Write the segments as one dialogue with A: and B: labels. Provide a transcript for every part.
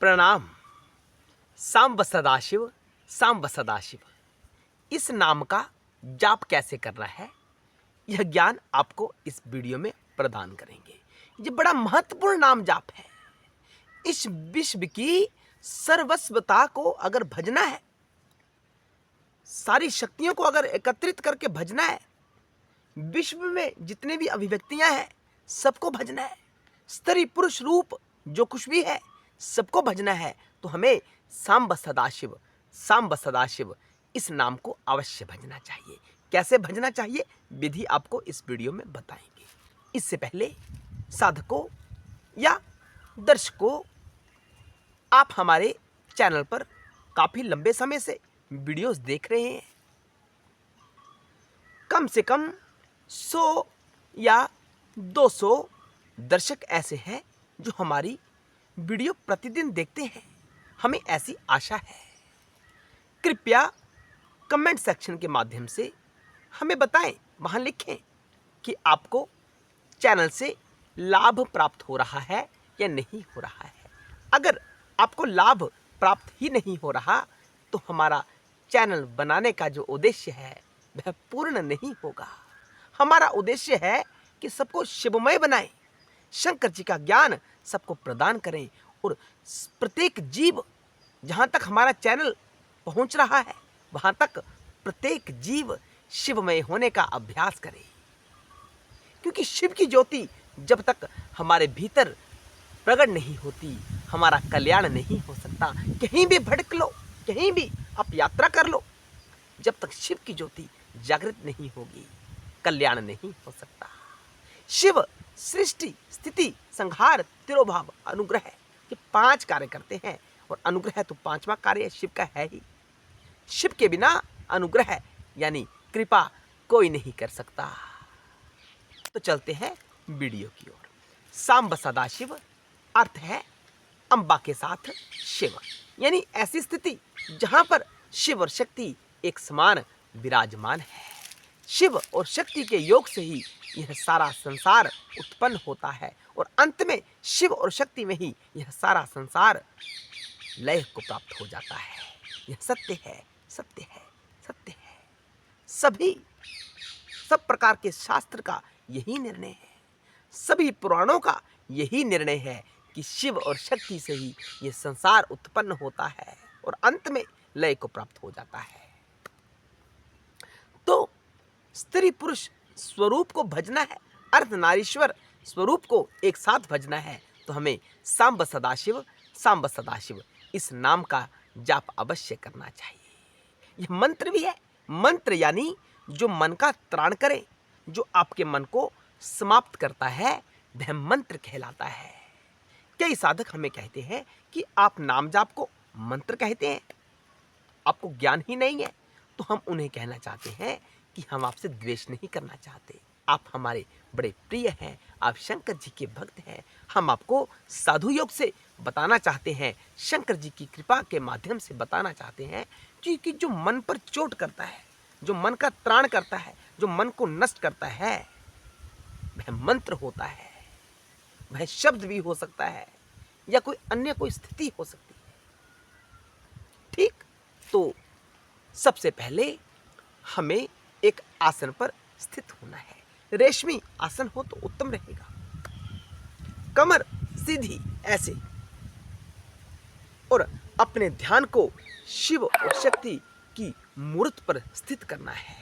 A: प्रणाम। सांब सदाशिव, सांब सदाशिव, इस नाम का जाप कैसे करना है, यह ज्ञान आपको इस वीडियो में प्रदान करेंगे। ये बड़ा महत्वपूर्ण नाम जाप है। इस विश्व की सर्वस्वता को अगर भजना है, सारी शक्तियों को अगर एकत्रित करके भजना है, विश्व में जितने भी अभिव्यक्तियां हैं सबको भजना है, स्त्री पुरुष रूप जो कुछ भी है सबको भजना है, तो हमें सांब सदाशिव, सांब सदाशिव इस नाम को अवश्य भजना चाहिए। कैसे भजना चाहिए, विधि आपको इस वीडियो में बताएंगे। इससे पहले साधकों या दर्शकों, आप हमारे चैनल पर काफी लंबे समय से वीडियोस देख रहे हैं। कम से कम 100 या 200 दर्शक ऐसे हैं जो हमारी वीडियो प्रतिदिन देखते हैं। हमें ऐसी आशा है। कृपया कमेंट सेक्शन के माध्यम से हमें बताएं, वहां लिखें कि आपको चैनल से लाभ प्राप्त हो रहा है या नहीं हो रहा है। अगर आपको लाभ प्राप्त ही नहीं हो रहा तो हमारा चैनल बनाने का जो उद्देश्य है वह पूर्ण नहीं होगा। हमारा उद्देश्य है कि सबको शिवमय बनाएं, शंकर जी का ज्ञान सबको प्रदान करें और प्रत्येक जीव, जहां तक हमारा चैनल पहुंच रहा है वहां तक प्रत्येक जीव शिवमय होने का अभ्यास करे। क्योंकि शिव की ज्योति जब तक हमारे भीतर प्रकट नहीं होती, हमारा कल्याण नहीं हो सकता। कहीं भी भटक लो, कहीं भी आप यात्रा कर लो, जब तक शिव की ज्योति जागृत नहीं होगी कल्याण नहीं हो सकता। शिव सृष्टि, स्थिति, संहार, तिरोभाव, अनुग्रह, ये 5 कार्य करते हैं और अनुग्रह तो 5वां कार्य शिव का है ही। शिव के बिना अनुग्रह यानी कृपा कोई नहीं कर सकता। तो चलते हैं वीडियो की ओर। सांब सदाशिव अर्थ है अंबा के साथ शिव, यानी ऐसी स्थिति जहां पर शिव और शक्ति एक समान विराजमान है। शिव और शक्ति के योग से ही यह सारा संसार उत्पन्न होता है और अंत में शिव और शक्ति में ही यह सारा संसार लय को प्राप्त हो जाता है। यह सत्य है, सत्य है, सत्य है। सब प्रकार के शास्त्र का यही निर्णय है, सभी पुराणों का यही निर्णय है कि शिव और शक्ति से ही यह संसार उत्पन्न होता है और अंत में लय को प्राप्त हो जाता है। तो स्त्री पुरुष स्वरूप को भजना है, अर्धनारीश्वर स्वरूप को एक साथ भजना है, तो हमें सांब सदाशिव, सांब सदाशिव इस नाम का जाप अवश्य करना चाहिए। यह मंत्र भी है। मंत्र यानी जो मन का त्राण करे, जो आपके मन को समाप्त करता है, वह मंत्र कहलाता है। कई साधक हमें कहते हैं कि आप नाम जाप को मंत्र कहते हैं, आपको ज्ञान ही नहीं है। तो हम उन्हें कहना चाहते हैं कि हम आपसे द्वेष नहीं करना चाहते। आप हमारे बड़े प्रिय हैं, आप शंकर जी के भक्त हैं। हम आपको साधु योग से बताना चाहते हैं, शंकर जी की कृपा के माध्यम से बताना चाहते हैं कि जो मन पर चोट करता है, जो मन का त्राण करता है, जो मन को नष्ट करता है, वह मंत्र होता है। वह शब्द भी हो सकता है या कोई अन्य कोई स्थिति हो सकती है। ठीक, तो सबसे पहले हमें एक आसन पर स्थित होना है। रेशमी आसन हो तो उत्तम रहेगा। कमर सीधी ऐसे, और अपने ध्यान को शिव और शक्ति की मूर्त पर स्थित करना है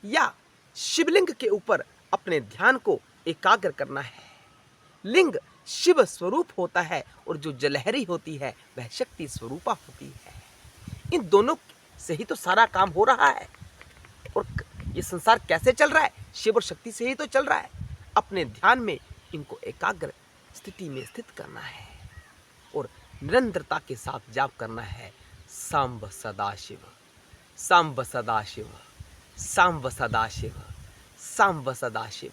A: या शिवलिंग के ऊपर अपने ध्यान को एकाग्र करना है। लिंग शिव स्वरूप होता है और जो जलहरी होती है वह शक्ति स्वरूपा होती है। इन दोनों से ही तो सारा काम हो रहा है। और ये संसार कैसे चल रहा है, शिव और शक्ति से ही तो चल रहा है। अपने ध्यान में इनको एकाग्र स्थिति में स्थित करना है और निरंतरता के साथ जाप करना है। सांब सदाशिव, सांब सदाशिव, सांब सदाशिव, सांब सदाशिव।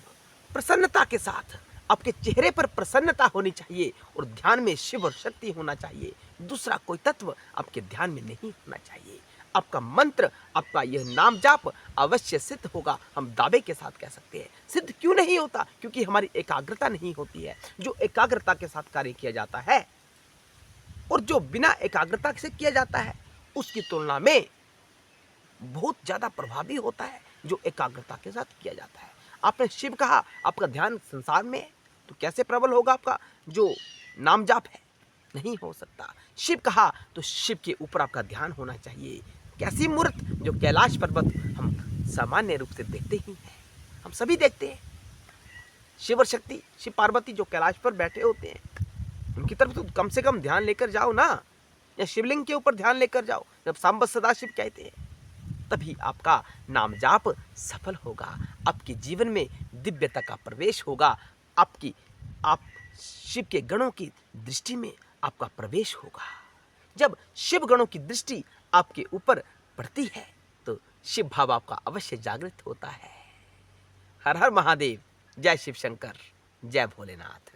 A: प्रसन्नता के साथ, आपके चेहरे पर प्रसन्नता होनी चाहिए और ध्यान में शिव और शक्ति होना चाहिए। दूसरा कोई तत्व आपके ध्यान में नहीं होना चाहिए। आपका मंत्र, आपका यह नाम जाप अवश्य सिद्ध होगा। हम दावे के साथ कह सकते हैं। सिद्ध क्यों नहीं होता? क्योंकि हमारी एकाग्रता नहीं होती है। जो एकाग्रता के साथ कार्य किया जाता है और जो बिना एकाग्रता से किया जाता है उसकी तुलना में बहुत ज़्यादा प्रभावी होता है जो एकाग्रता के साथ किया जाता है। आपने शिव कहा, आपका ध्यान संसार में है, तो कैसे प्रबल होगा आपका जो नाम जाप है? नहीं हो सकता। शिव कहा तो शिव के ऊपर आपका ध्यान होना चाहिए। कैसी मूर्त? जो कैलाश पर्वत हम सामान्य रूप से देखते ही हैं, हम सभी देखते हैं। शिव और शक्ति, शिव पार्वती जो कैलाश पर बैठे होते हैं, उनकी तरफ तो कम से कम ध्यान लेकर जाओ ना, या शिवलिंग के ऊपर ध्यान लेकर जाओ। जब सांब सदाशिव कहते हैं तभी आपका नाम जाप सफल होगा, आपके जीवन में दिव्यता का प्रवेश होगा, आप शिव के गणों की दृष्टि में आपका प्रवेश होगा। जब शिव गणों की दृष्टि आपके ऊपर पड़ती है तो शिव भाव आपका अवश्य जागृत होता है। हर हर महादेव, जय शिव शंकर, जय भोलेनाथ।